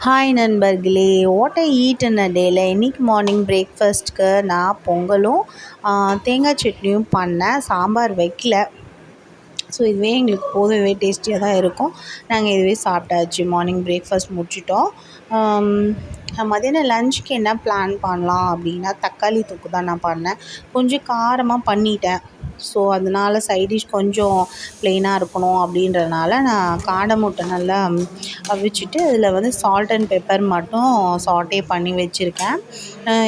Hi நண்பர்களே, what I eat இன் அ டேயில் இன்றைக்கி மார்னிங் பிரேக்ஃபாஸ்ட்டுக்கு நான் பொங்கலும் தேங்காய் சட்னியும் பண்ணேன். சாம்பார் வைக்கல. ஸோ இதுவே எங்களுக்கு போதுவே டேஸ்டியாக தான் இருக்கும். நாங்கள் இதுவே சாப்பிட்டாச்சு. மார்னிங் பிரேக்ஃபாஸ்ட் முடிச்சிட்டோம். மதியானம் லஞ்சுக்கு என்ன பிளான் பண்ணலாம் அப்படின்னா, தக்காளி தொக்கு தான் நான் பண்ணேன். கொஞ்சம் காரமாக பண்ணிட்டேன். ஸோ அதனால் சைட் டிஷ் கொஞ்சம் ப்ளெயினாக இருக்கணும் அப்படின்றதுனால நான் காடை முட்டை நல்லா அவிச்சிட்டு அதில் வந்து சால்ட் அண்ட் பெப்பர் மட்டும் சாட்டே பண்ணி வச்சுருக்கேன்.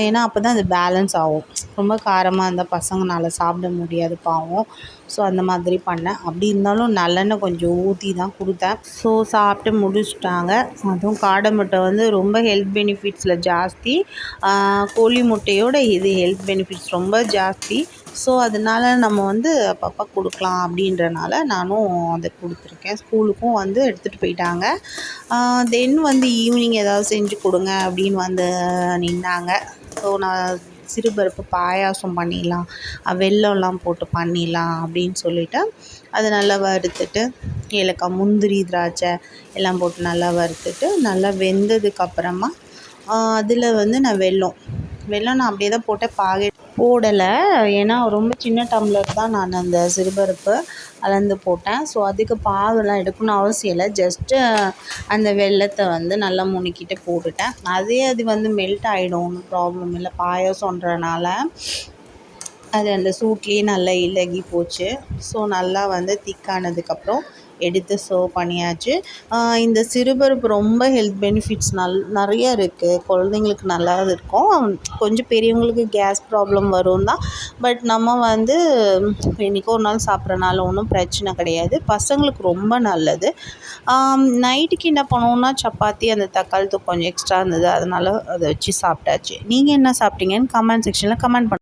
ஏன்னா அப்போ தான் அது பேலன்ஸ் ஆகும். ரொம்ப காரமாக இருந்தால் பசங்களால் சாப்பிட முடியாது பாவம். ஸோ அந்த மாதிரி பண்ணேன். அப்படி இருந்தாலும் நல்லெண்ணெய் கொஞ்சம் ஊற்றி தான் கொடுத்தேன். ஸோ சாப்பிட்டு முடிச்சிட்டாங்க. அதுவும் காடை முட்டை வந்து ரொம்ப ஹெல்த் பெனிஃபிட்ஸில் ஜாஸ்தி. கோழி முட்டையோட இது ஹெல்த் பெனிஃபிட்ஸ் ரொம்ப ஜாஸ்தி. ஸோ அதனால் நம்ம வந்து அப்பப்போ கொடுக்கலாம் அப்படின்றனால நானும் அதை கொடுத்துருக்கேன். ஸ்கூலுக்கும் வந்து எடுத்துகிட்டு போயிட்டாங்க. தென் வந்து ஈவினிங் ஏதாவது செஞ்சு கொடுங்க அப்படின்னு வந்து நின்னாங்க. ஸோ நான் சிறுபருப்பு பாயாசம் பண்ணிடலாம், வெல்லம்லாம் போட்டு பண்ணிடலாம் அப்படின்னு சொல்லிவிட்டு அதை நல்லா வறுத்துட்டு ஏலக்காய், முந்திரி, திராட்சை எல்லாம் போட்டு நல்லா வறுத்துட்டு நல்லா வெந்ததுக்கப்புறமா அதில் வந்து நான் வெல்லம் நான் அப்படியே தான் போட்டேன், பாகை போடலை. ஏன்னா ரொம்ப சின்ன டம்ளர் தான் நான் அந்த சிறுபருப்பு அளந்து போட்டேன். ஸோ அதுக்கு பாகெல்லாம் எடுக்கணும்னு அவசியம் இல்லை. ஜஸ்ட்டு அந்த வெல்லத்தை வந்து நல்லா முணுக்கிட்டு போட்டுட்டேன். அது வந்து மெல்ட் ஆகிடும், ஒன்றும் ப்ராப்ளம் இல்லை. பாயாசன்றனால அது அந்த சூட்லேயே நல்லா இலகி போச்சு. ஸோ நல்லா வந்து திக்கானதுக்கப்புறம் எடுத்து சர்வ் பண்ணியாச்சு. இந்த சிறுபருப்பு ரொம்ப ஹெல்த் பெனிஃபிட்ஸ் நிறைய இருக்குது. குழந்தைங்களுக்கு நல்லா இருக்கும். கொஞ்சம் பெரியவங்களுக்கு கேஸ் ப்ராப்ளம் வரும் தான். பட் நம்ம வந்து என்றைக்கோ ஒரு நாள் சாப்பிட்றனால ஒன்றும் பிரச்சனை கிடையாது. பசங்களுக்கு ரொம்ப நல்லது. நைட்டுக்கு என்ன பண்ணுவோன்னா, சப்பாத்தி அந்த தக்காளி தொக்கு கொஞ்சம் எக்ஸ்ட்ரா இருந்தது, அதனால் அதை வச்சு சாப்பிட்டாச்சு. நீங்கள் என்ன சாப்பிட்டீங்கன்னு கமெண்ட் செக்ஷனில் கமெண்ட்